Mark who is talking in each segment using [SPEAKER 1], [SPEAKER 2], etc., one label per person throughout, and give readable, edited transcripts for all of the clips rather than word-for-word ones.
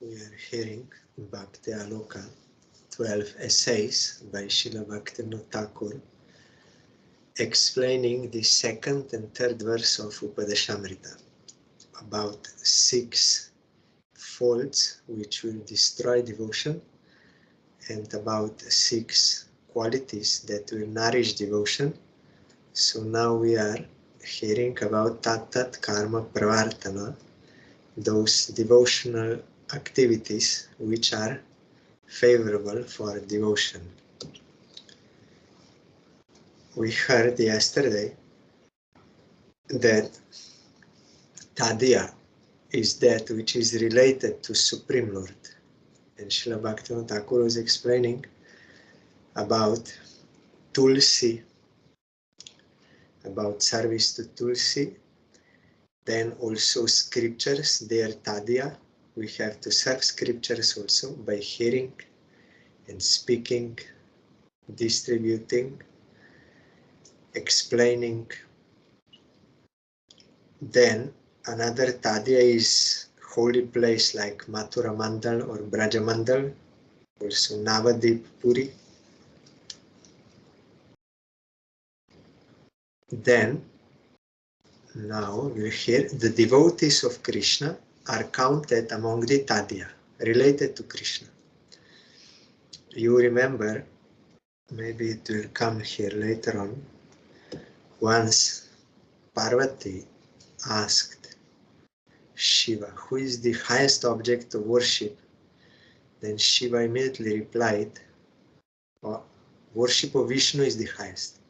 [SPEAKER 1] We are hearing Bhaktyaloka, 12 essays by Srila Bhaktyaloka, explaining the second and third verse of Upadeshamrita about 6 faults which will destroy devotion and about 6 qualities that will nourish devotion. So now we are hearing about Tat Karma Pravartana, those devotional activities which are favorable for devotion. We heard yesterday that Tadya is that which is related to Supreme Lord. And Srila Bhaktivinoda Thakur was explaining about Tulsi, about service to Tulsi, then also scriptures, they are Tadya. We have to serve scriptures also by hearing and speaking, distributing, explaining. Then another Tadya is holy place like Mathura Mandal or Braja Mandal, also Navadip Puri. Then, now we hear the devotees of Krishna are counted among the Tadya, related to Krishna. You remember, maybe it will come here later on, once Parvati asked Shiva, who is the highest object of worship? Then Shiva immediately replied, oh, worship of Vishnu is the highest.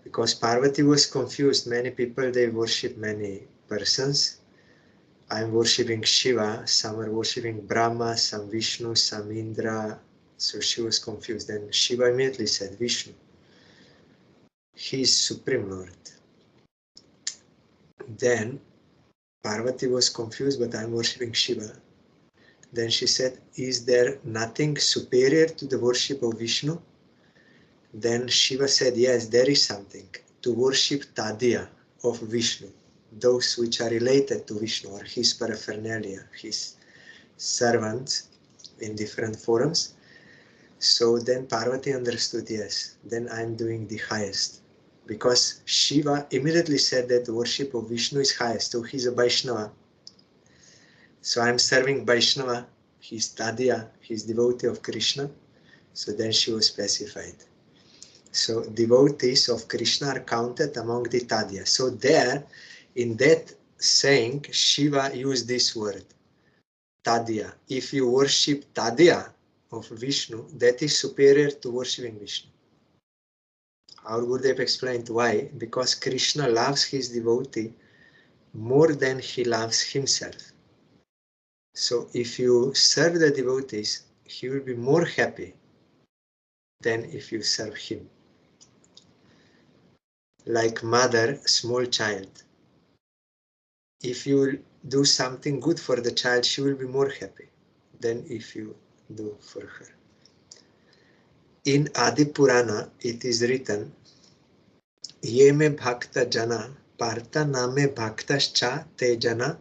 [SPEAKER 1] Because Parvati was confused, many people, they worship many persons. I am worshipping Shiva, some are worshipping Brahma, some Vishnu, some Indra. So she was confused. Then Shiva immediately said, Vishnu, he is Supreme Lord. Then Parvati was confused, but I am worshipping Shiva. Then she said, is there nothing superior to the worship of Vishnu? Then Shiva said, yes, there is something, to worship Tadya of Vishnu, those which are related to Vishnu or his paraphernalia, his servants in different forms. So then Parvati understood, yes, then I'm doing the highest. Because Shiva immediately said that the worship of Vishnu is highest, so he's a Vaishnava. So I'm serving Vaishnava, he's Tadya, he's devotee of Krishna. So then she was specified. So devotees of Krishna are counted among the Tadya. So there, in that saying, Shiva used this word, Tadya. If you worship Tadya of Vishnu, that is superior to worshipping Vishnu. Our Gurudev explained why. Because Krishna loves his devotee more than he loves himself. So if you serve the devotees, he will be more happy than if you serve him. Like mother, small child. If you do something good for the child, she will be more happy than if you do for her. In Adi Purana, it is written, Ye me bhakta jana, parta name bhaktascha te jana,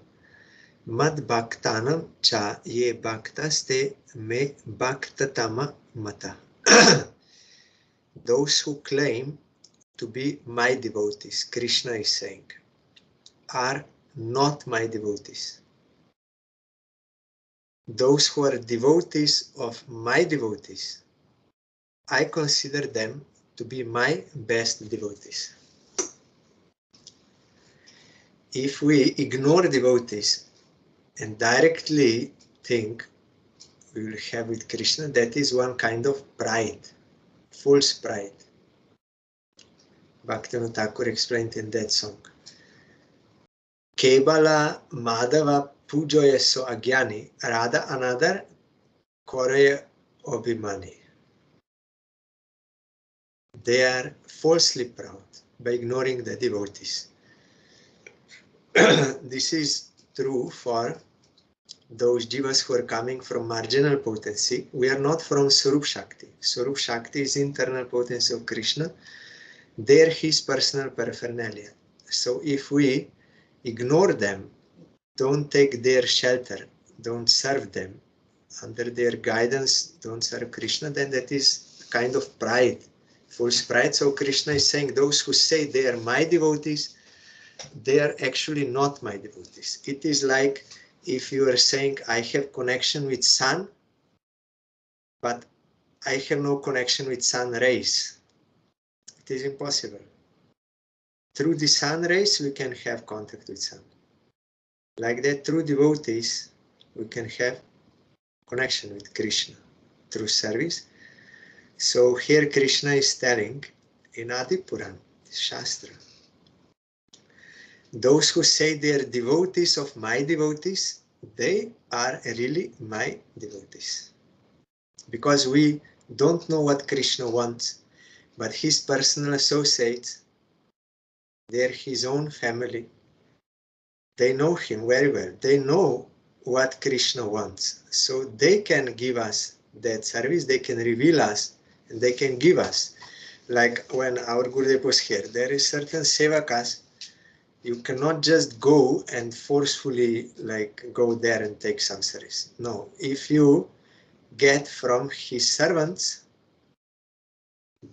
[SPEAKER 1] mad bhaktanam cha ye bhaktaste me bhaktatama mata. Those who claim to be my devotees, Krishna is saying, are not my devotees. Those who are devotees of my devotees, I consider them to be my best devotees. If we ignore devotees and directly think we will have with Krishna, that is one kind of pride, false pride. Bhaktivinoda Thakur explained in that song. Kebala Madhava Pujoyaso Agyani Radha Another Koraya Obhimani. They are falsely proud by ignoring the devotees. This is true for those jivas who are coming from marginal potency. We are not from Swarup Shakti. Swarup Shakti is internal potency of Krishna. They're his personal paraphernalia. So if we ignore them, don't take their shelter, don't serve them, under their guidance don't serve Krishna, then that is a kind of pride, false pride. So Krishna is saying those who say they are my devotees, they are actually not my devotees. It is like if you are saying I have connection with sun, but I have no connection with sun rays. It is impossible. Through the sun rays we can have contact with sun. Like that, through devotees we can have connection with Krishna through service. So here Krishna is telling in Adi Puran, Shastra, those who say they are devotees of my devotees, they are really my devotees. Because we don't know what Krishna wants, but his personal associates, they're his own family. They know him very well. They know what Krishna wants. So they can give us that service, they can reveal us, and they can give us. Like when our Gurudev was here, there is certain sevakas, you cannot just go and forcefully go there and take some service. No, if you get from his servants,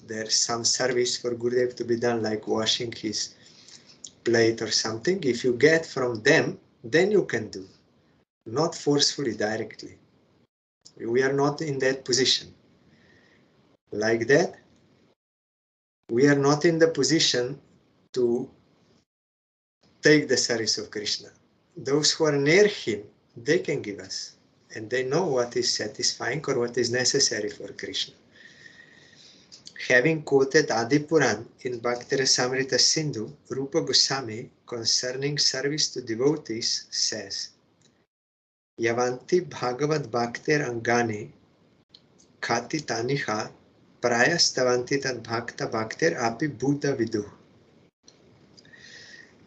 [SPEAKER 1] there's some service for Gurudev to be done, like washing his plate or something. If you get from them, then you can do. Not forcefully, directly. We are not in that position. Like that, we are not in the position to take the service of Krishna. Those who are near him, they can give us. And they know what is satisfying or what is necessary for Krishna. Having quoted Adi Puran in Bhakti Rasamrita Sindhu, Rupa Goswami, concerning service to devotees, says, Yavanti Bhagavad Bhaktir Angani Khati Taniha Prayastavanti Tad Bhakta Bhaktir Api Buddha Vidu.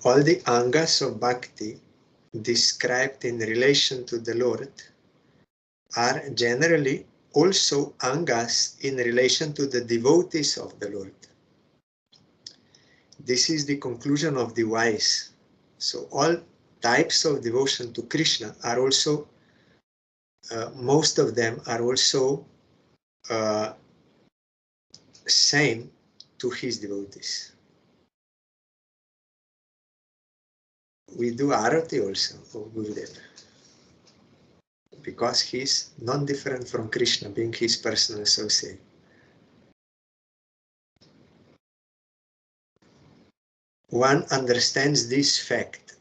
[SPEAKER 1] All the angas of bhakti described in relation to the Lord are generally also angas in relation to the devotees of the Lord. This is the conclusion of the wise. So all types of devotion to Krishna are also, most of them are also same to his devotees. We do arati also of Gurudev, because he is non-different from Krishna, being his personal associate. One understands this fact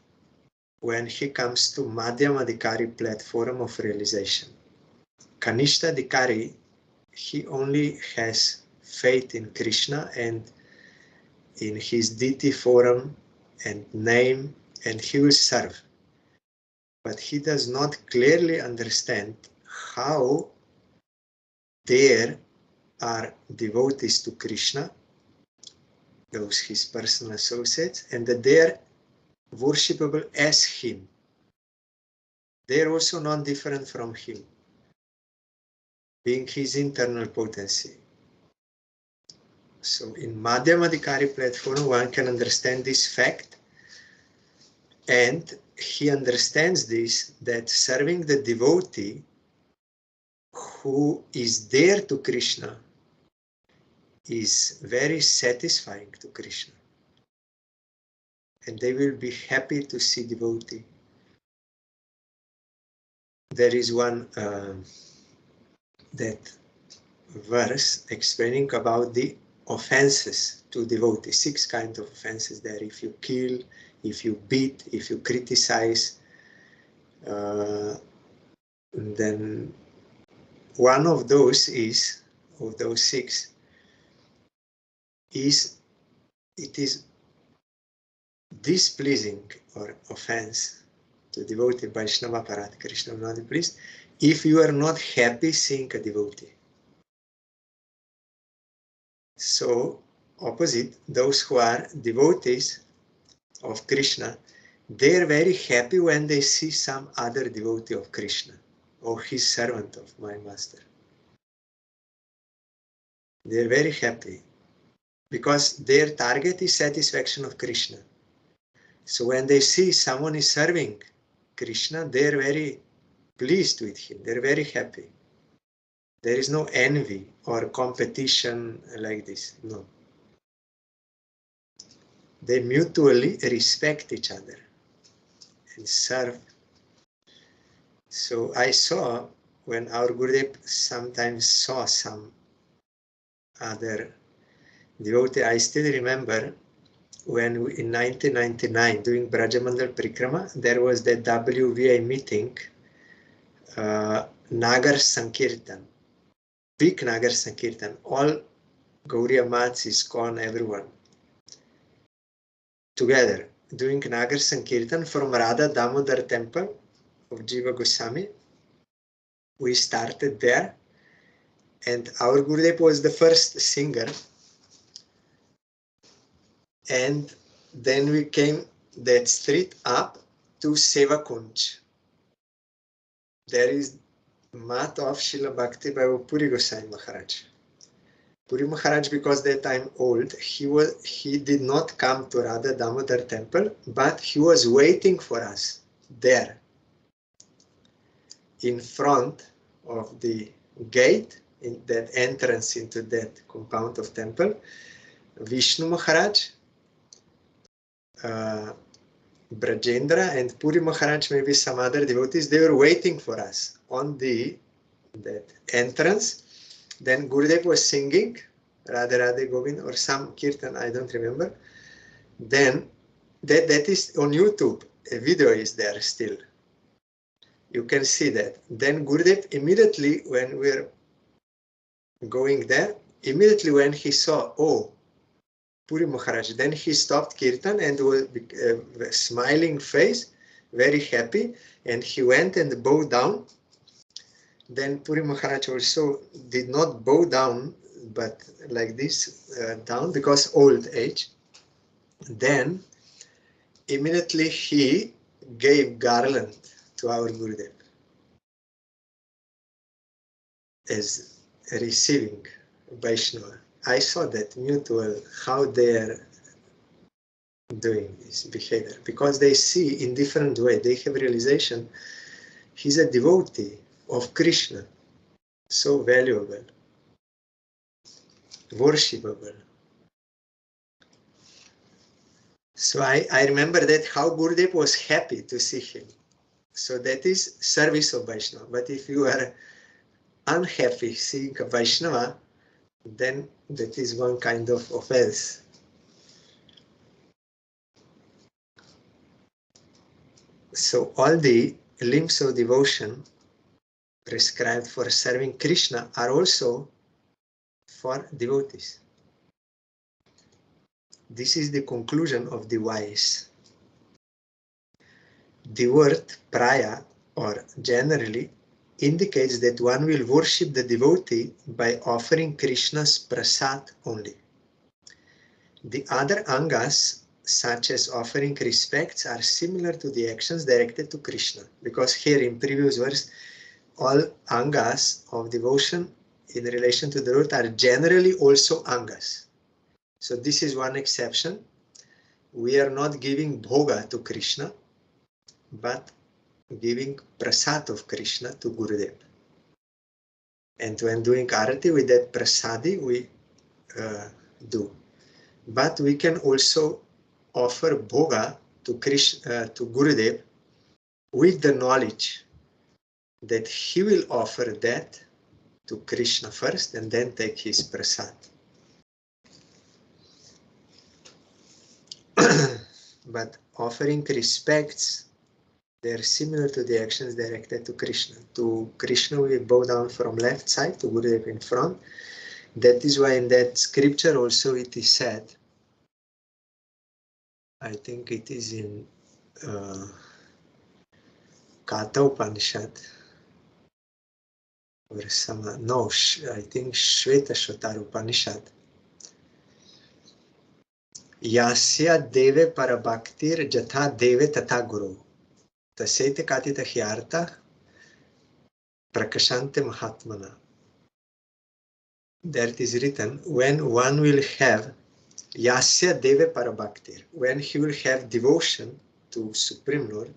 [SPEAKER 1] when he comes to Madhyamadikari platform of realization. Kanishta Dikari, he only has faith in Krishna and in his deity form and name, and he will serve. But he does not clearly understand how there are devotees to Krishna, those his personal associates, and that they are worshipable as him. They are also non-different from him, being his internal potency. So in Madhyamadikari platform, one can understand this fact, and he understands this, that serving the devotee who is there to Krishna is very satisfying to Krishna. And they will be happy to see devotee. There is one that verse explaining about the offenses to devotees. 6 kinds of offenses there. If you kill, if you beat, if you criticize, then one of those is, of those 6, is it is displeasing or offense to devotee Vaishnava Parat, Krishna will not be pleased if you are not happy seeing a devotee. So, opposite, those who are devotees of Krishna, they are very happy when they see some other devotee of Krishna or his servant of my master. They are very happy because their target is satisfaction of Krishna. So when they see someone is serving Krishna, they are very pleased with him. They're very happy. There is no envy or competition like this. No. They mutually respect each other and serve. So I saw when our Gurudev sometimes saw some other devotee, I still remember when in 1999 doing Brajamandal Prikrama, there was the WVI meeting, Nagar Sankirtan, big Nagar Sankirtan, all Gauriya Mats, ISKCON, everyone together doing Nagar Sankirtan from Radha Damodar temple of Jiva Goswami. We started there, and our Gurudev was the first singer, and then we came that street up to Seva Kunj. There is mat of Srila Bhakti by Puri Goswami Maharaj. Puri Maharaj, because that I'm old, he did not come to Radha Damodar temple, but he was waiting for us there in front of the gate, in that entrance into that compound of temple. Vishnu Maharaj, Brajendra and Puri Maharaj, maybe some other devotees, they were waiting for us on that entrance. Then Gurudev was singing Radha Radha Govind or some kirtan, I don't remember. Then that is on YouTube. A video is there still. You can see that. Then Gurudev immediately when we're going there, immediately when he saw, oh, Puri Maharaj, then he stopped kirtan and with a smiling face, very happy, and he went and bowed down. Then Puri Maharaj also did not bow down, but like this, down, because old age. Then immediately he gave garland to our Gurudev as receiving Vaishnava. I saw that mutual, how they are doing this behavior, because they see in different way. They have realization he's a devotee of Krishna, so valuable, worshipable. So I remember that how Gurudev was happy to see him. So that is service of Vaishnava. But if you are unhappy seeing a Vaishnava, then that is one kind of offense. So all the limbs of devotion prescribed for serving Krishna are also for devotees. This is the conclusion of the wise. The word praya, or generally, indicates that one will worship the devotee by offering Krishna's prasad only. The other angas, such as offering respects, are similar to the actions directed to Krishna, because here in previous verse, all angas of devotion in relation to the Lord are generally also angas. So this is one exception. We are not giving bhoga to Krishna, but giving prasad of Krishna to Gurudev. And when doing arati with that prasadi, we do. But we can also offer bhoga to Krishna, to Gurudev, with the knowledge that he will offer that to Krishna first and then take his prasad. But offering respects, they are similar to the actions directed to Krishna. To Krishna we bow down from left side, to Gurudev in front. That is why in that scripture also it is said, I think it is in Katha Upanishad, or some, no, I think Shvetashvatar Upanishad. Yasya deve parabhaktir jatha deve tata guru. Tasete katita hyarta prakashante mahatmana. There it is written, when one will have Yasya deve parabhaktir, when he will have devotion to Supreme Lord,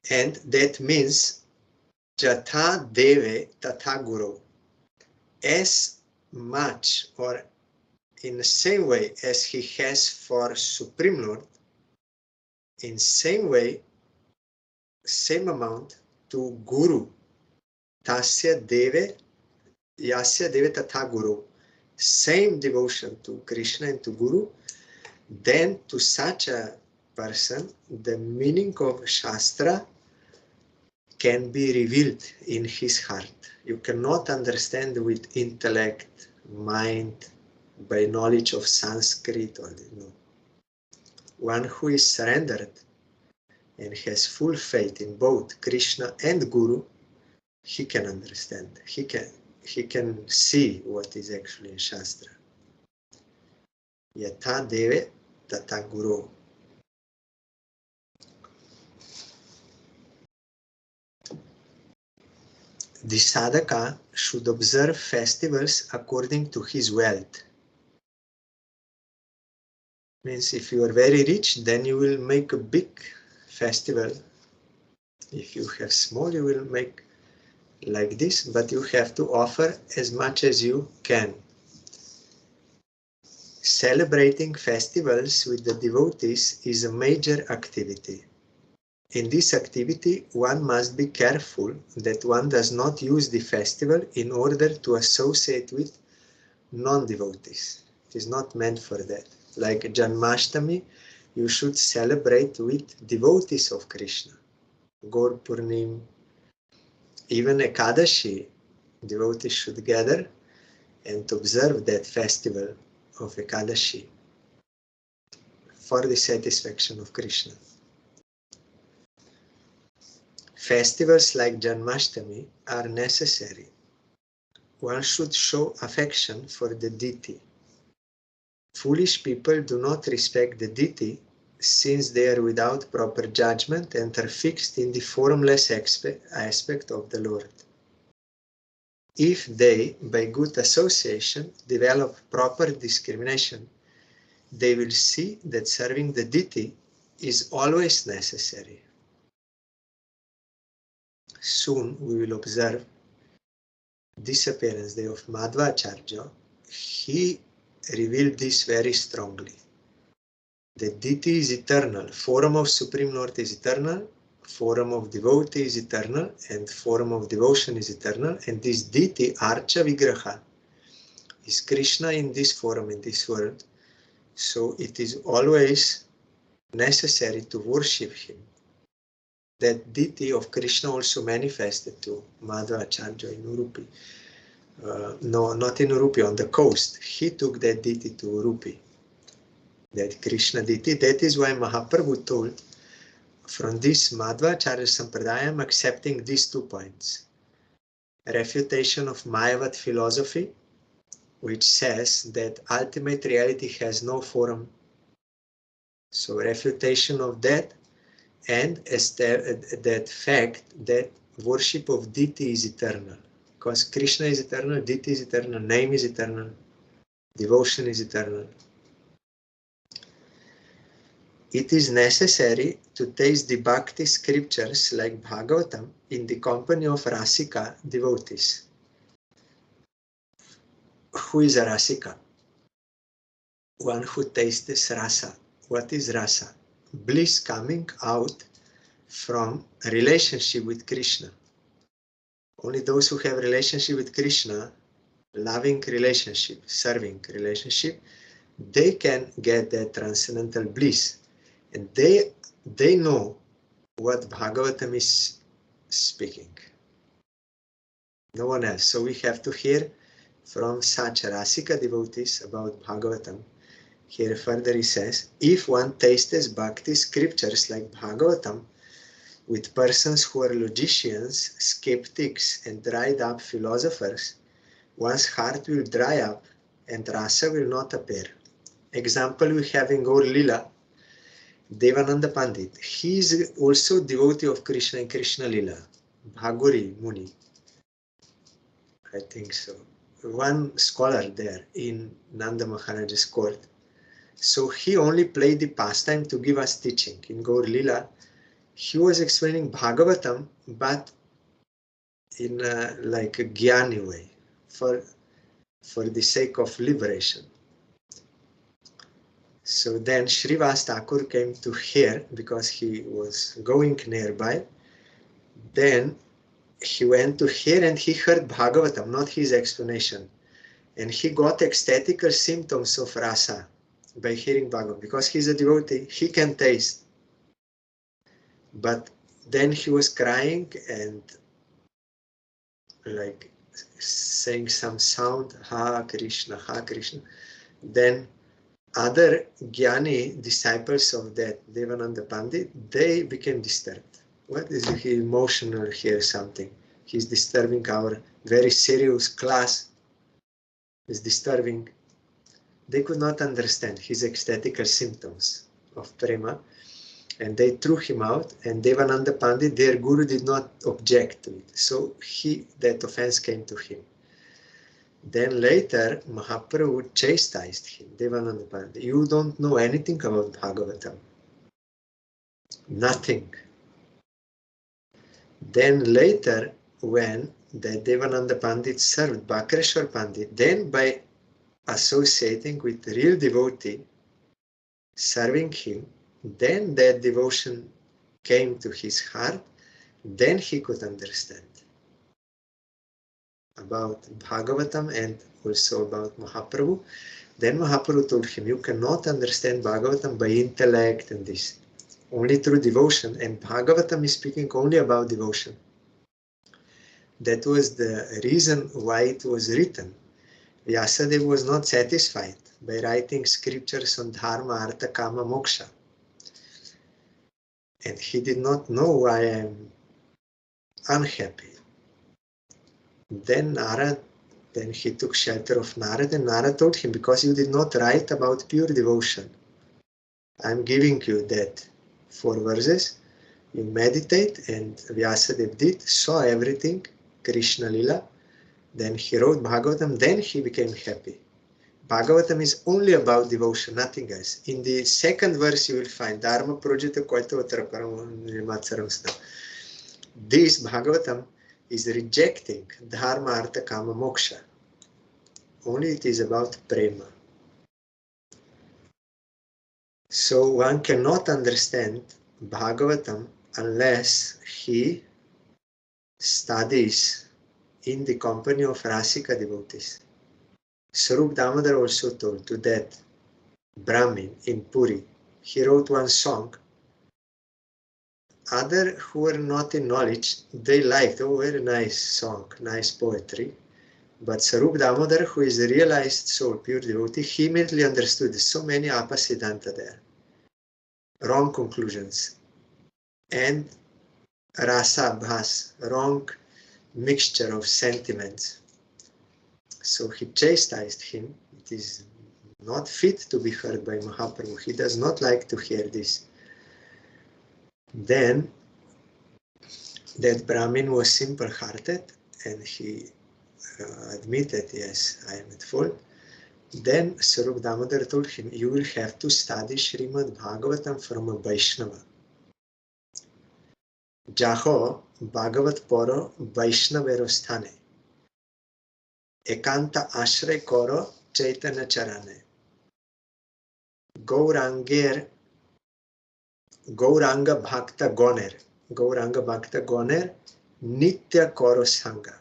[SPEAKER 1] And that means Jatha Deve Tatha Guru. As much or in the same way as he has for Supreme Lord, in same way, same amount to Guru. Tasya Deve Yasya Deve Tatha Guru. Same devotion to Krishna and to Guru. Then to such a person, the meaning of Shastra can be revealed in his heart. You cannot understand with intellect, mind, by knowledge of Sanskrit or no. One who is surrendered and has full faith in both Krishna and Guru, he can understand. He can see what is actually in Shastra. Yatha Deve Tata Guru. The sadhaka should observe festivals according to his wealth. Means if you are very rich, then you will make a big festival. If you have small, you will make like this, but you have to offer as much as you can. Celebrating festivals with the devotees is a major activity. In this activity, one must be careful that one does not use the festival in order to associate with non-devotees. It is not meant for that. Like Janmashtami, you should celebrate with devotees of Krishna. Gaur Purnim, even Ekadashi, devotees should gather and observe that festival of Ekadashi for the satisfaction of Krishna. Festivals like Janmashtami are necessary. One should show affection for the deity. Foolish people do not respect the deity since they are without proper judgment and are fixed in the formless aspect of the Lord. If they, by good association, develop proper discrimination, they will see that serving the deity is always necessary. Soon we will observe disappearance day of Madhvacharya. He revealed this very strongly. The deity is eternal, form of Supreme Lord is eternal, form of devotee is eternal, and form of devotion is eternal, and this deity, Archa Vigraha, is Krishna in this form, in this world, so it is always necessary to worship him. That deity of Krishna also manifested to Madhvacharya in Urupi. No, not in Urupi, on the coast. He took that deity to Urupi. That Krishna deity. That is why Mahaprabhu told, from this Madhvacharya Sampradaya, I am accepting these 2 points. Refutation of Mayavad philosophy, which says that ultimate reality has no form. So refutation of that, and that fact that worship of deity is eternal. Because Krishna is eternal, deity is eternal, name is eternal, devotion is eternal. It is necessary to taste the bhakti scriptures like Bhagavatam in the company of Rasika devotees. Who is a Rasika? One who tastes rasa. What is rasa? Bliss coming out from a relationship with Krishna. Only those who have relationship with Krishna, loving relationship, serving relationship, they can get that transcendental bliss. And they know what Bhagavatam is speaking. No one else. So we have to hear from such Rasika devotees about Bhagavatam. Here further he says, if one tastes bhakti scriptures like Bhagavatam with persons who are logicians, skeptics, and dried up philosophers, one's heart will dry up and rasa will not appear. Example we have in Gaur Lila, Devananda Pandit. He is also devotee of Krishna in Krishna Lila. Bhaguri Muni. I think so. One scholar there in Nanda Maharaj's court. So he only played the pastime to give us teaching. In Gaur Lila, he was explaining Bhagavatam, but in like a Jnani way, for the sake of liberation. So then Srivas Thakur came to hear, because he was going nearby. Then he went to hear and he heard Bhagavatam, not his explanation. And he got ecstatical symptoms of rasa by hearing Bhagavatam. Because he's a devotee, he can taste. But then he was crying and like saying some sound, Ha Krishna, Ha Krishna. Then other Jnani disciples of that Devananda Pandit, they became disturbed. What is he emotional here? Something. He's disturbing our very serious class. Is disturbing. They could not understand his ecstatical symptoms of prema, and they threw him out. And Devananda Pandit, their guru, did not object to it. So that offense came to him. Then later, Mahaprabhu chastised him, Devananda Pandit. You don't know anything about Bhagavatam. Nothing. Then later, when the Devananda Pandit served Bhakreshwar Pandit, then by associating with real devotee, serving him, then that devotion came to his heart, then he could understand about Bhagavatam and also about Mahaprabhu. Then Mahaprabhu told him, you cannot understand Bhagavatam by intellect and this, only through devotion, and Bhagavatam is speaking only about devotion. That was the reason why it was written. Vyasadeva was not satisfied by writing scriptures on Dharma, Artha, Kama, Moksha. And he did not know why I am unhappy. Then he took shelter of Narad, and Narad told him, because you did not write about pure devotion, I am giving you that 4 verses. You meditate, and Vyasadeva did, saw everything, Krishna Lila. Then he wrote Bhagavatam, then he became happy. Bhagavatam is only about devotion, nothing else. In the second verse you will find Dharma Projita Koitavatra Paramatsaramsta. This Bhagavatam is rejecting Dharma, Artha, Kama, Moksha. Only it is about prema. So one cannot understand Bhagavatam unless he studies in the company of Rasika devotees. Sarup Damodar also told to that Brahmin in Puri. He wrote one song. Other who were not in knowledge, they liked, oh, very nice song, nice poetry. But Sarup Damodar, who is a realized soul, pure devotee, he immediately understood so many apasiddhanta there. Wrong conclusions. And rasa bhas, wrong mixture of sentiments. So he chastised him. It is not fit to be heard by Mahaprabhu. He does not like to hear this. Then that Brahmin was simple-hearted and he admitted, yes, I am at fault. Then Sarup Damodar told him, you will have to study Srimad Bhagavatam from a Vaishnava. Jaho Bhagavat Poro Vaishnavero Sthane. Ekanta Ashray Koro Chaitanya Charane. Gauranga Bhakta Goner Nitya Koro Sangha.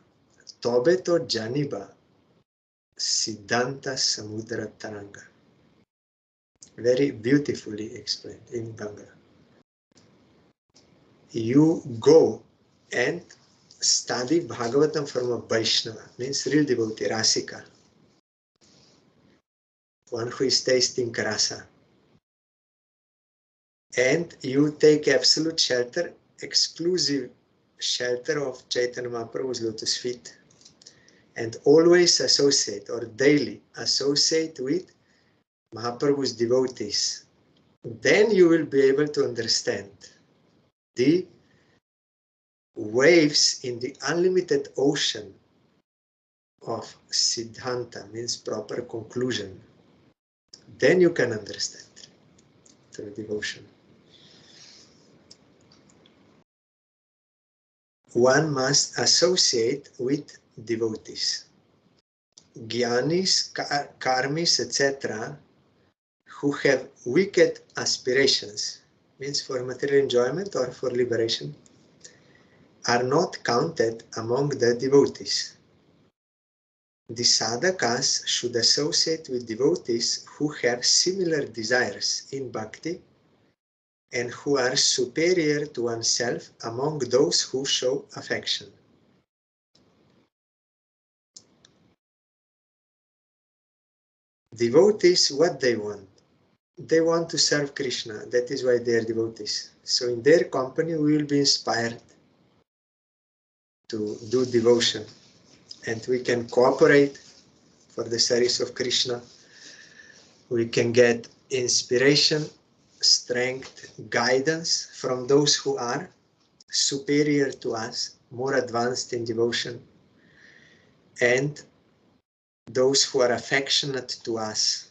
[SPEAKER 1] Tobe to Janiba Siddhanta Samudra Taranga. Very beautifully explained in Bangla. You go and study Bhagavatam from a Vaishnava, means real devotee, Rasika. One who is tasting rasa. And you take absolute shelter, exclusive shelter of Chaitanya Mahaprabhu's lotus feet. And always associate or daily associate with Mahaprabhu's devotees. Then you will be able to understand the waves in the unlimited ocean of Siddhanta, means proper conclusion. Then you can understand through devotion. one must associate with devotees. Gyanis, karmis, etc., who have wicked aspirations, means for material enjoyment or for liberation, are not counted among the devotees. The sadhakas should associate with devotees who have similar desires in bhakti and who are superior to oneself among those who show affection. Devotees, what they want? They want to serve Krishna. That is why they are devotees. So in their company we will be inspired to do devotion, and we can cooperate for the service of Krishna. We can get inspiration, strength, guidance from those who are superior to us, more advanced in devotion, and those who are affectionate to us.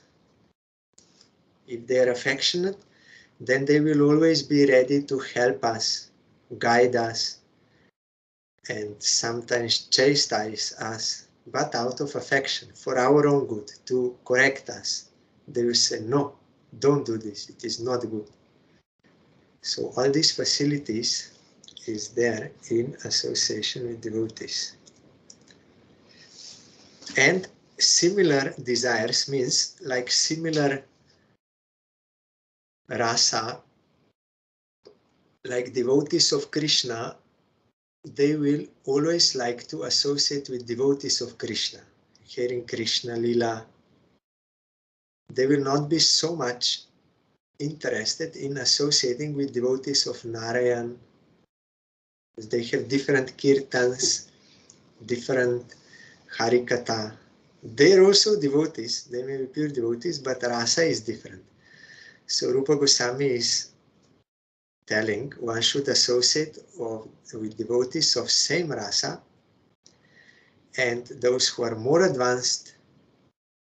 [SPEAKER 1] If they are affectionate, then they will always be ready to help us, guide us, and sometimes chastise us, but out of affection, for our own good, to correct us. They will say, no, don't do this, it is not good. So all these facilities is there in association with devotees. And similar desires means like similar rasa, like devotees of Krishna, they will always like to associate with devotees of Krishna, hearing Krishna Lila. They will not be so much interested in associating with devotees of Narayan. They have different kirtans, different harikatha. They are also devotees, they may be pure devotees, but rasa is different. So Rupa Goswami is telling one should associate with devotees of same rasa, and those who are more advanced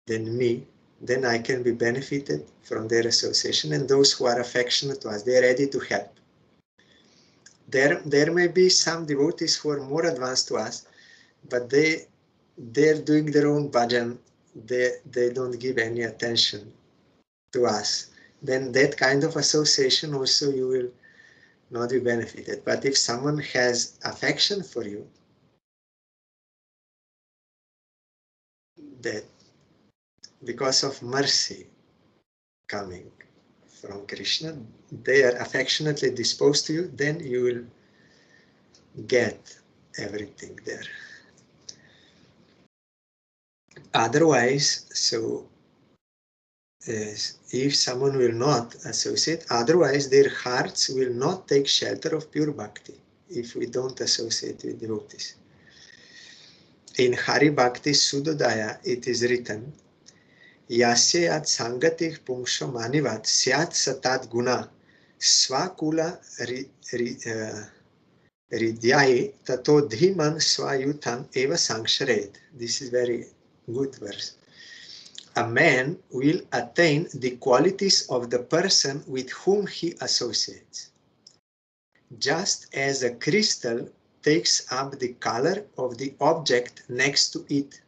[SPEAKER 1] than me, then I can be benefited from their association, and those who are affectionate to us, they are ready to help. There may be some devotees who are more advanced to us, but they're doing their own bhajan, they don't give any attention to us. Then that kind of association also you will not be benefited. But if someone has affection for you, that because of mercy coming from Krishna, they are affectionately disposed to you, then you will get everything there. Otherwise, so if someone will not associate, otherwise their hearts will not take shelter of pure bhakti if we don't associate with devotees. In Hari Bhakti Sudodaya it is written, Yasya yad sangatih pungsha manivat syat satat guna svakula ridyai tato dhiman swayutam eva sangsharet. This is very good verse. A man will attain the qualities of the person with whom he associates, just as a crystal takes up the color of the object next to it.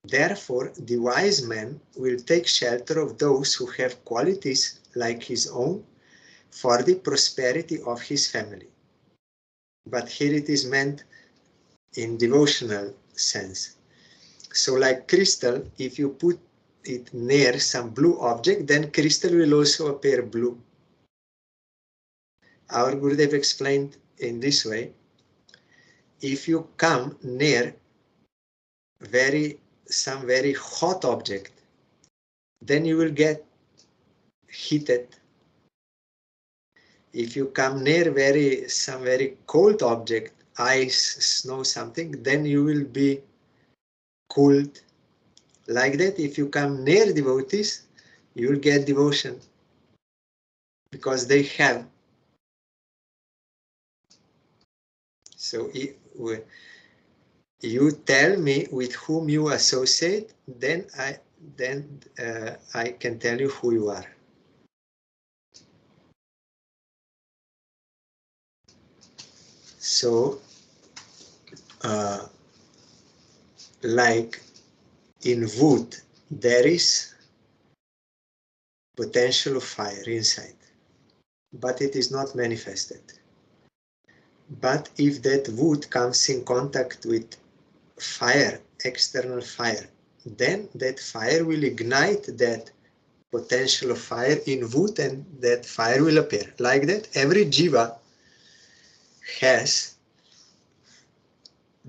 [SPEAKER 1] Therefore, the wise man will take shelter of those who have qualities like his own for the prosperity of his family. But here it is meant in devotional sense. So like crystal, if you put it near some blue object, then crystal will also appear blue. Our Gurudev explained in this way, if you come near some very hot object, then you will get heated. If you come near some very cold object, ice, snow, something, then you will be cooled. Like that, if you come near devotees, you will get devotion, because they have. So if you tell me with whom you associate, then I can tell you who you are. So, like in wood, there is potential of fire inside, but it is not manifested. But if that wood comes in contact with fire, external fire, then that fire will ignite that potential of fire in wood, and that fire will appear. Like that, every jiva has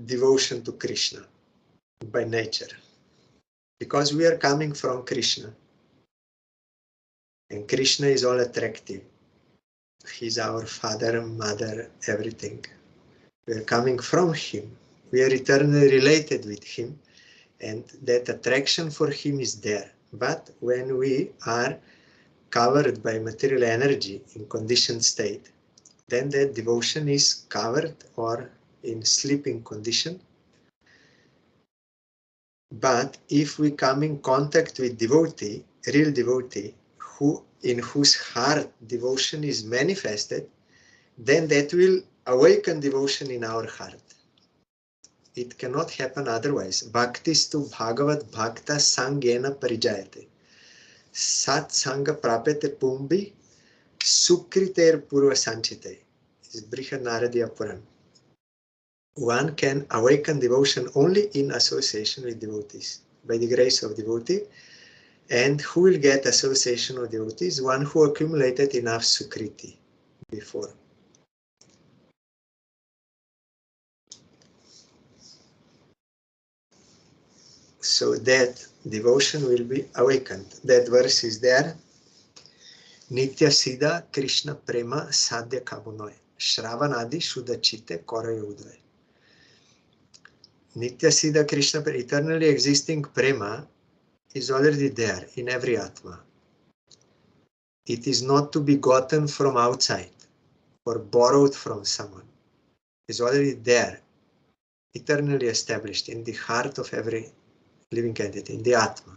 [SPEAKER 1] devotion to Krishna by nature, because we are coming from Krishna, and Krishna is all attractive. He's our father, mother, everything. We are coming from him. We are eternally related with him, and that attraction for him is there. But when we are covered by material energy in conditioned state, then that devotion is covered or in sleeping condition. But if we come in contact with devotee, real devotee, in whose heart devotion is manifested, then that will awaken devotion in our heart. It cannot happen otherwise. Bhaktistu Bhagavat Bhakta Sangena Parijayate. Sat Sangha Prapete Pumbi Sukriter Purva Sanchite. This is Brihad Naradiya Puran. One can awaken devotion only in association with devotees, by the grace of devotee. And who will get association of devotees? One who accumulated enough sukriti before. So that devotion will be awakened. That verse is there. Nitya Siddha Krishna Prema Sadhya Kabunoy. Shravanadi Shuddhachite Koraya Udoy. Nitya Siddha Krishna, eternally existing Prema, is already there in every Atma. It is not to be gotten from outside or borrowed from someone. It is already there, eternally established in the heart of every living entity, in the Atma.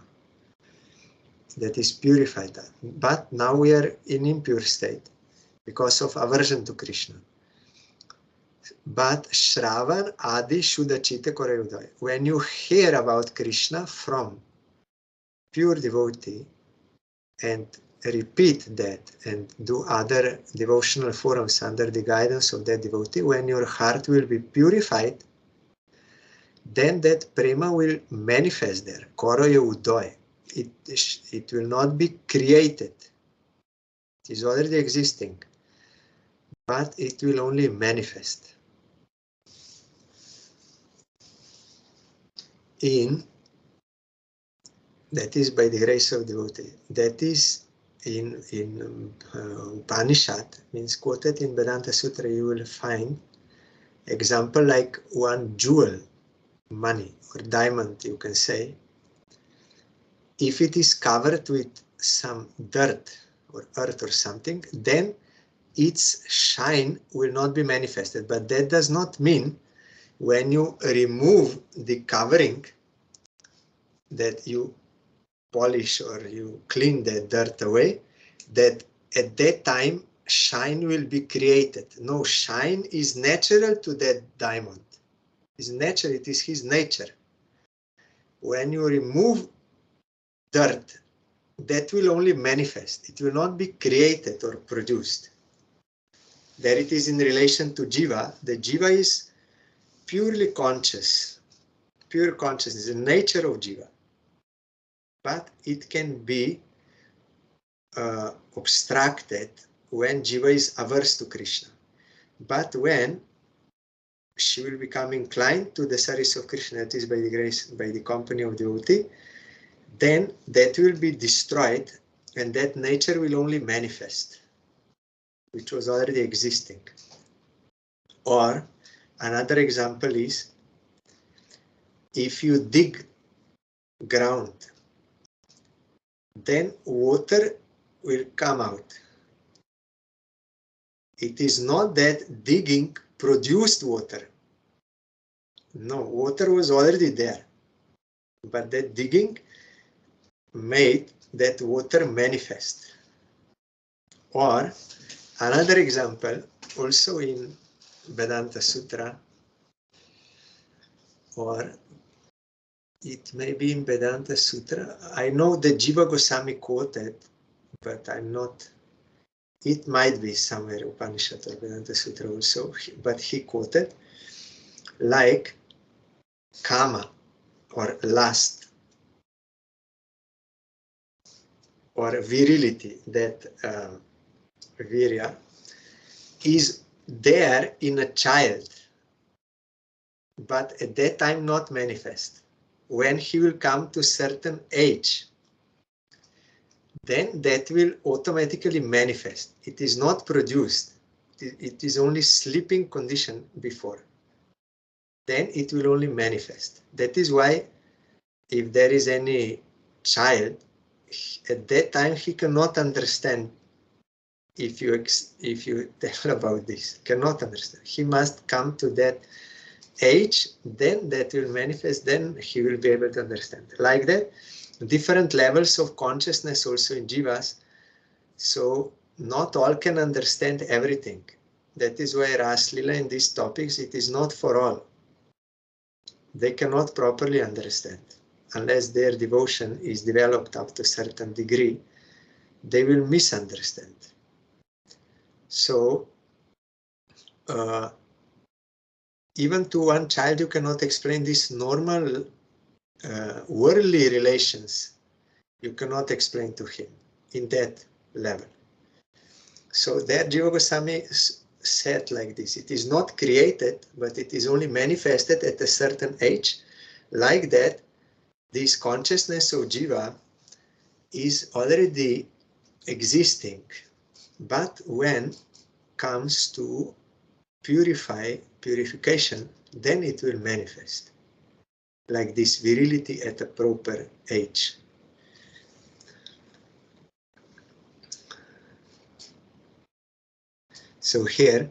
[SPEAKER 1] That is purified. But now we are in impure state because of aversion to Krishna. But Shravan Adi Shuddhachite Korayuday. When you hear about Krishna from pure devotee and repeat that and do other devotional forums under the guidance of that devotee, when your heart will be purified, then that prema will manifest there. Koroya Udoy. It will not be created. It is already existing, but it will only manifest. That is by the grace of devotee. That is in Upanishad, means quoted in Vedanta Sutra, you will find example like one jewel, money or diamond, you can say. If it is covered with some dirt or earth or something, then its shine will not be manifested. But that does not mean when you remove the covering that you polish or you clean the dirt away, that at that time shine will be created. No, shine is natural to that diamond. It's natural, it is his nature. When you remove dirt, that will only manifest. It will not be created or produced. There it is in relation to jiva. The jiva is purely conscious. Pure consciousness, the nature of jiva. But it can be obstructed when jiva is averse to Krishna. But when she will become inclined to the service of Krishna, that is by the grace, by the company of devotee, then that will be destroyed and that nature will only manifest, which was already existing. Or another example is, if you dig ground, then water will come out. It is not that digging produced water. No, water was already there. But that digging made that water manifest. Or another example, also in Vedanta Sutra, or it may be in Vedanta Sutra. I know that Jiva Goswami quoted, but I'm not. It might be somewhere Upanishad or Vedanta Sutra also, but he quoted like kama or lust or virility, that virya is there in a child, but at that time not manifest. When he will come to certain age, then that will automatically manifest. It is not produced. It is only sleeping condition before. Then it will only manifest. That is why if there is any child, at that time he cannot understand. If you tell about this, cannot understand. He must come to that age, then that will manifest, then he will be able to understand. Like that, different levels of consciousness also in jivas, so not all can understand everything. That is why Ras Lila in these topics, it is not for all. They cannot properly understand. Unless their devotion is developed up to a certain degree, they will misunderstand. So, even to one child, you cannot explain these normal worldly relations. You cannot explain to him in that level. So there Jiva Goswami said like this: it is not created, but it is only manifested at a certain age. Like that, this consciousness of Jiva is already existing, but when comes to purification, then it will manifest. Like this virility at a proper age. So here,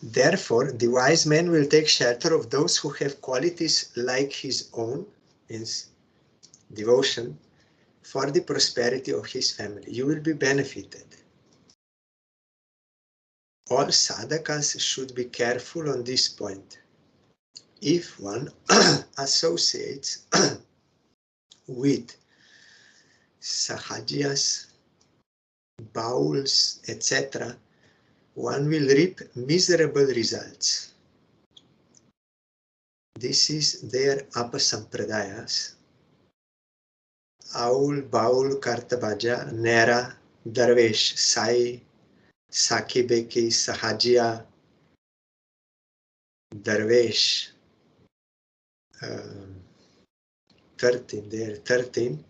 [SPEAKER 1] therefore, the wise man will take shelter of those who have qualities like his own, means devotion, for the prosperity of his family. You will be benefited. All sadhakas should be careful on this point. If one associates with sahajias, bowls, etc., one will reap miserable results. This is their apasampradayas. Aul, Baul, Kartabaja, Nera, Darvesh, Sai, Sakibeki, Sahajia, Darvesh, 13, there, 13,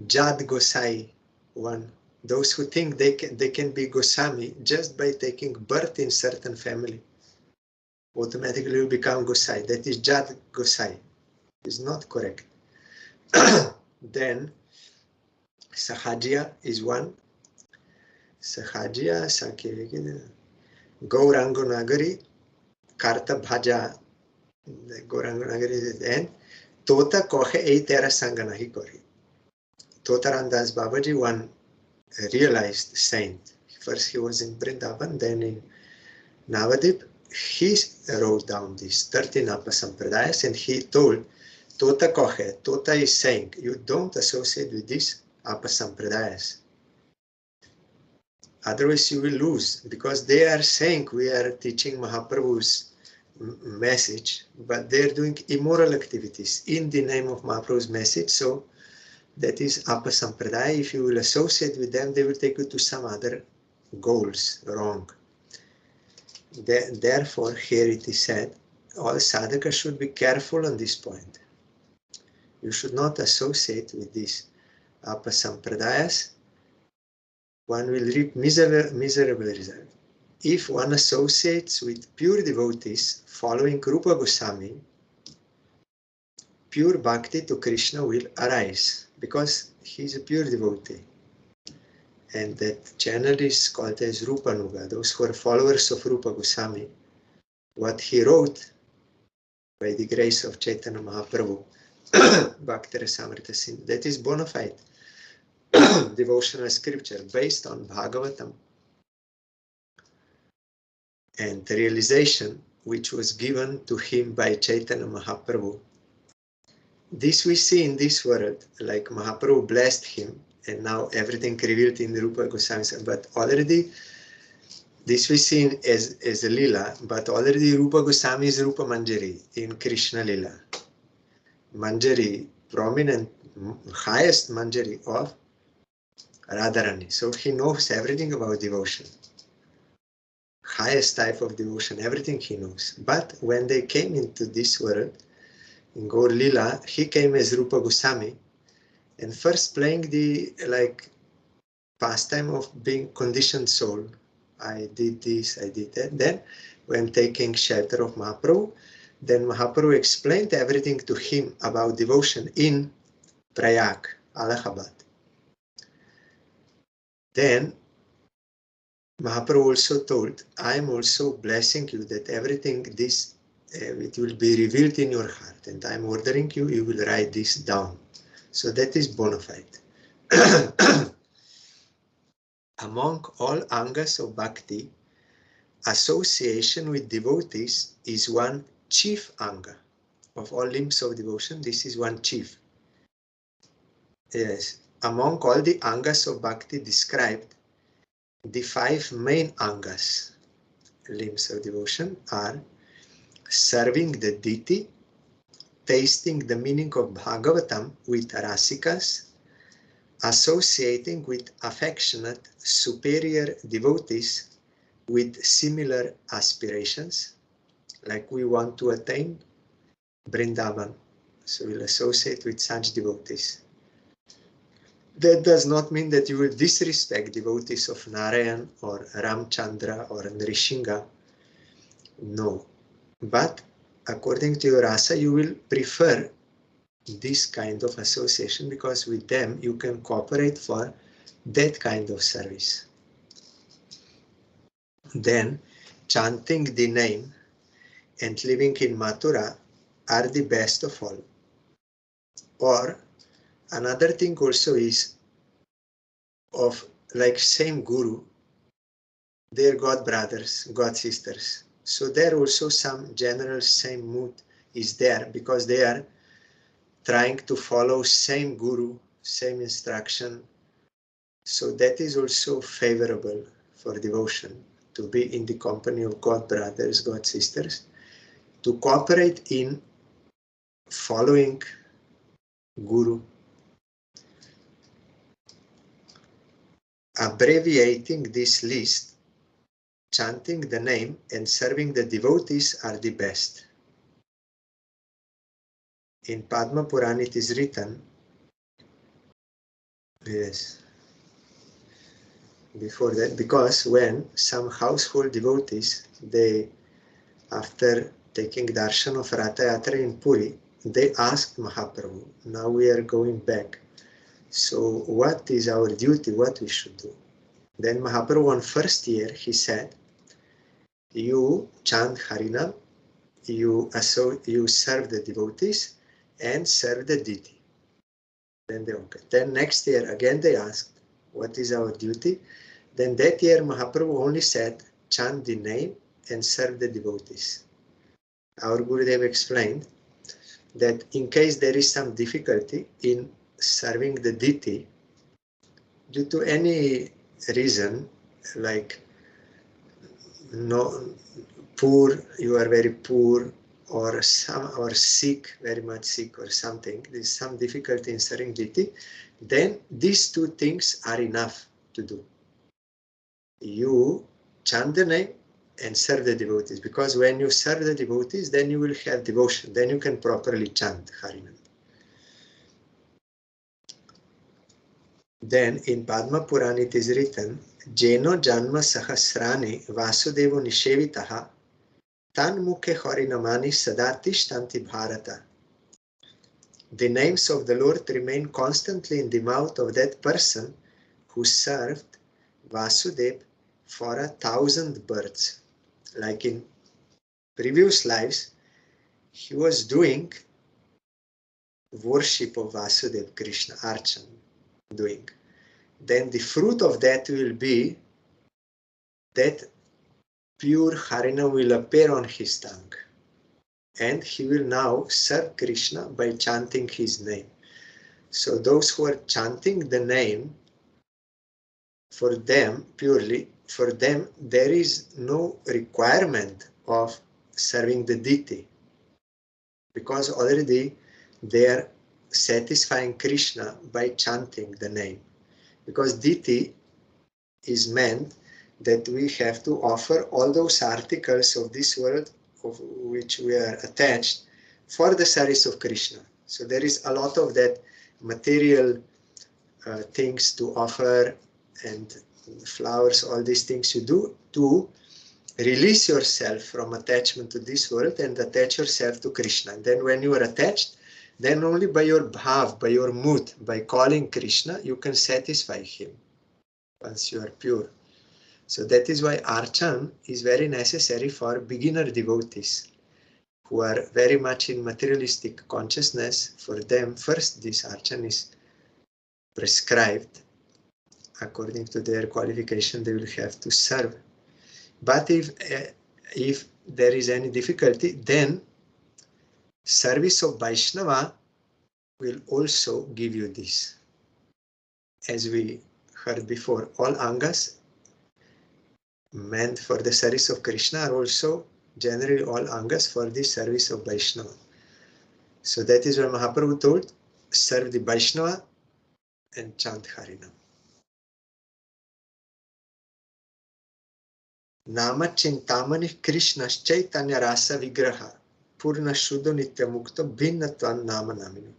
[SPEAKER 1] Jad Gosai, 1. Those who think they can be Goswami just by taking birth in certain family, automatically will become Gosai. That is Jad Gosai. Is not correct. Then Sahajia is 1. Sahajia, Sakibeki, Gauranganagari, Karta Bhaja, Gauranganagari is the end. Tota kohe ei tera sanga nahi kori. Totarandas Babaji, one realized saint. First he was in Vrindavan, then in Navadip. He wrote down these 13 apasampradayas and he told, Tota kohe, Tota is saying, you don't associate with these apasampradayas. Otherwise you will lose, because they are saying we are teaching Mahaprabhu's message, but they are doing immoral activities in the name of Mahaprabhu's message. So that is apasampradaya. If you will associate with them, they will take you to some other goals, wrong. Therefore, here it is said, all sadhakas should be careful on this point. You should not associate with these apasampradayas. One will reap miserable result. If one associates with pure devotees following Rupa Goswami, pure bhakti to Krishna will arise, because he is a pure devotee. And that channel is called as Rupanuga, those who are followers of Rupa Goswami. What he wrote, by the grace of Chaitanya Mahaprabhu, Bhakti Rasamrita Sindhu, that is bona fide devotional scripture based on Bhagavatam. and the realization which was given to him by Chaitanya Mahaprabhu. This we see in this world, like Mahaprabhu blessed him, and now everything revealed in Rupa Goswami. But already, this we see as a lila, but already Rupa Goswami is Rupa Manjari in Krishna Lila. Manjari, prominent, highest Manjari of Radharani. So he knows everything about devotion. Highest type of devotion, everything he knows. But when they came into this world, in Gaur Lila, he came as Rupa Goswami, and first playing the pastime of being conditioned soul. I did this, I did that. Then, when taking shelter of Mahaprabhu, then Mahaprabhu explained everything to him about devotion in Prayag, Allahabad. Then Mahaprabhu also told, I am also blessing you that everything this, it will be revealed in your heart, and I am ordering you, you will write this down. So that is bona fide. Among all angas of bhakti, association with devotees is one chief anga. Of all limbs of devotion, this is one chief. Yes, among all the angas of bhakti described, the 5 main angas, limbs of devotion, are serving the deity, tasting the meaning of Bhagavatam with rasikas, associating with affectionate superior devotees with similar aspirations, like we want to attain Vrindavan, so we'll associate with such devotees. That does not mean that you will disrespect devotees of Narayan or Ramchandra or Nrishinga. No. But according to your rasa, you will prefer this kind of association because with them you can cooperate for that kind of service. Then, chanting the name and living in Mathura are the best of all. Or another thing also is of like same guru, they're God brothers, God sisters. So there also some general same mood is there because they are trying to follow same guru, same instruction. So that is also favorable for devotion, to be in the company of God brothers, God sisters, to cooperate in following guru. Abbreviating this list, chanting the name and serving the devotees are the best. In Padma Purana it is written, yes, before that, because when some household devotees, they, after taking darshan of Ratha Yatra in Puri, they asked Mahaprabhu, now we are going back. So what is our duty, what we should do? Then Mahaprabhu on first year, he said, you chant Harinam, you serve the devotees and serve the deity. Then they okay. Then next year again they asked, what is our duty? Then that year Mahaprabhu only said, chant the name and serve the devotees. Our Gurudev explained that in case there is some difficulty in serving the deity, due to any reason, like no poor, you are very poor, or sick, very much sick or something, there is some difficulty in serving deity, then these two things are enough to do. You chant the name and serve the devotees, because when you serve the devotees, then you will have devotion, then you can properly chant Harinam. Then in Padma Purana it is written, Jeno Janma Sahasrani Vasudevo Nishevitaha Tan Mukhe Harinamani Sadatishtanti Bharata. The names of the Lord remain constantly in the mouth of that person who served Vasudev for 1,000 births. Like in previous lives, he was doing worship of Vasudev, Krishna, Archan, doing. Then the fruit of that will be that pure Harinam will appear on his tongue. And he will now serve Krishna by chanting his name. So those who are chanting the name, for them, purely, for them, there is no requirement of serving the deity. Because already they are satisfying Krishna by chanting the name. Because deity is meant that we have to offer all those articles of this world of which we are attached for the service of Krishna. So there is a lot of that material things to offer, and flowers, all these things you do to release yourself from attachment to this world and attach yourself to Krishna. And then when you are attached, then only by your bhav, by your mood, by calling Krishna, you can satisfy him once you are pure. So that is why archan is very necessary for beginner devotees who are very much in materialistic consciousness. For them, first this archan is prescribed. According to their qualification, they will have to serve. But if there is any difficulty, then service of Vaishnava will also give you this. As we heard before, all angas meant for the service of Krishna are also generally all angas for the service of Vaishnava. So that is why Mahaprabhu told, serve the Vaishnava and chant Harinam. Nama Chintamani Krishna's Chaitanya Rasa Vigraha Purna Shuddha Nitya Mukta Bhinnatvan Nama Namini.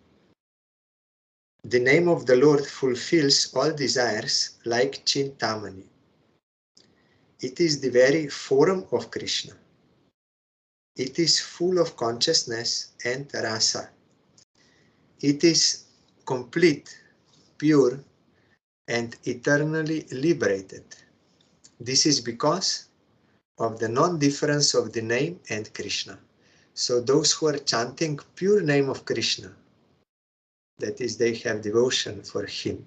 [SPEAKER 1] The name of the Lord fulfills all desires like Chintamani. It is the very form of Krishna. It is full of consciousness and rasa. It is complete, pure, and eternally liberated. This is because of the non-difference of the name and Krishna. So those who are chanting pure name of Krishna, that is, they have devotion for him,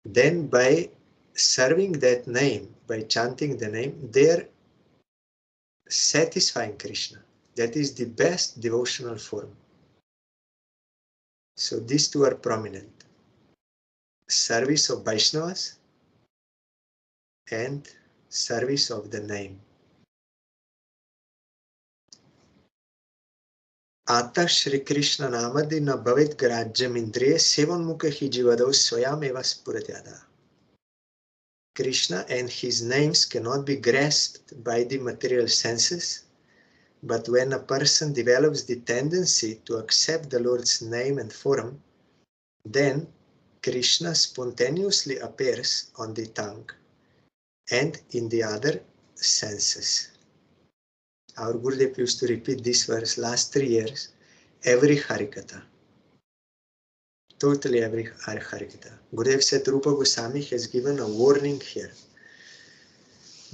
[SPEAKER 1] then by serving that name, by chanting the name, they are satisfying Krishna. That is the best devotional form. So these two are prominent. Service of Vaishnavas and service of the name. Ata Shri Krishna Namadi na bhavet grajyam indriya sevan mukha hi jivado swayam eva spuratyada. Krishna and his names cannot be grasped by the material senses, but when a person develops the tendency to accept the Lord's name and form, then Krishna spontaneously appears on the tongue and in the other senses. Our Gurudev used to repeat this verse last 3 years, every Harikatha. Totally every Harikatha. Gurudev said Rupa Goswami has given a warning here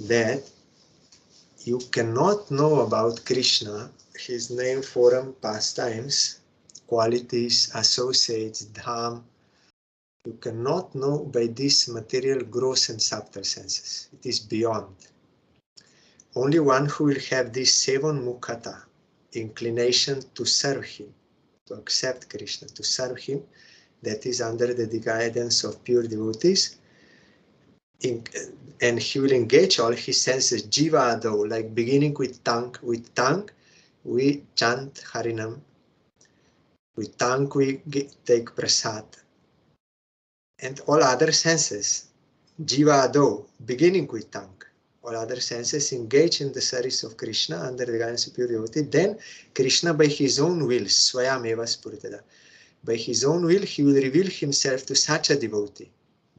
[SPEAKER 1] that you cannot know about Krishna, his name, form, pastimes, qualities, associates, dham. You cannot know by these material gross and subtle senses. It is beyond. Only one who will have this sevan mukhata, inclination to serve him, to accept Krishna, to serve him, that is under the guidance of pure devotees, and he will engage all his senses, jiva ado, like beginning with tongue. With tongue, we chant Harinam. With tongue, we take prasad. And all other senses, jiva ado, beginning with tongue. All other senses engage in the service of Krishna under the guidance of pure devotee. Then Krishna, by his own will, swayam eva spuritada, by his own will, he will reveal himself to such a devotee.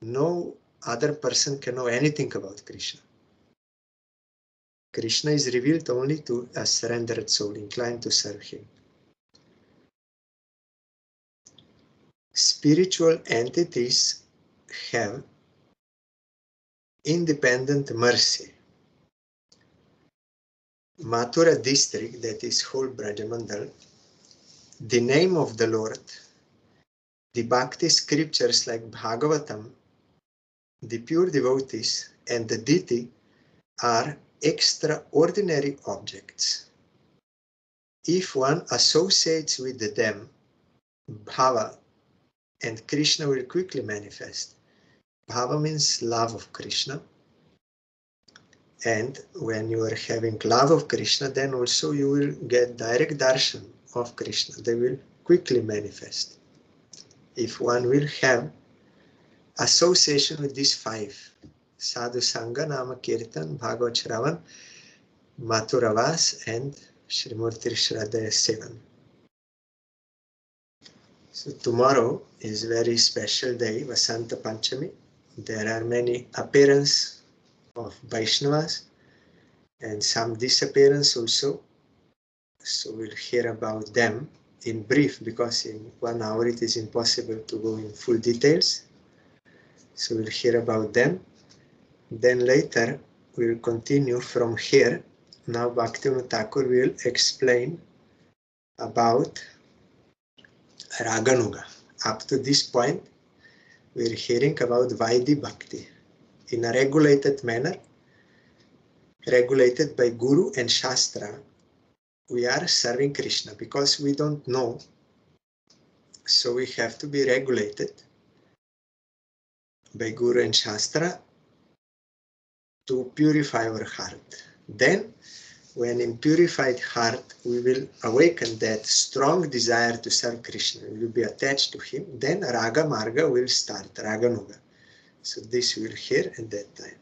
[SPEAKER 1] No other person can know anything about Krishna. Krishna is revealed only to a surrendered soul, inclined to serve him. Spiritual entities have independent mercy. Mathura district, that is whole Brajamandal, the name of the Lord, the Bhakti scriptures like Bhagavatam, the pure devotees, and the deity are extraordinary objects. If one associates with them, bhava and Krishna will quickly manifest. Bhava means love of Krishna. And when you are having love of Krishna, then also you will get direct darshan of Krishna. They will quickly manifest. If one will have association with these five, Sadhu Sangha, Nama Kirtan, Bhagavad Shravan, Mathuravas, and Srimurti Shraddha Sevan. So tomorrow is a very special day, Vasanta Panchami. There are many appearances of Vaishnavas and some disappearance also. So we'll hear about them in brief, because in 1 hour it is impossible to go in full details. So we'll hear about them. Then later we'll continue from here. Now Bhaktivinoda Thakur will explain about Raganuga. Up to this point, we're hearing about Vaidhi Bhakti in a regulated manner, regulated by Guru and Shastra. We are serving Krishna because we don't know, so we have to be regulated by Guru and Shastra to purify our heart. Then, when in purified heart we will awaken that strong desire to serve Krishna, we will be attached to him, then Raga Marga will start, Raganuga. So this we will hear at that time.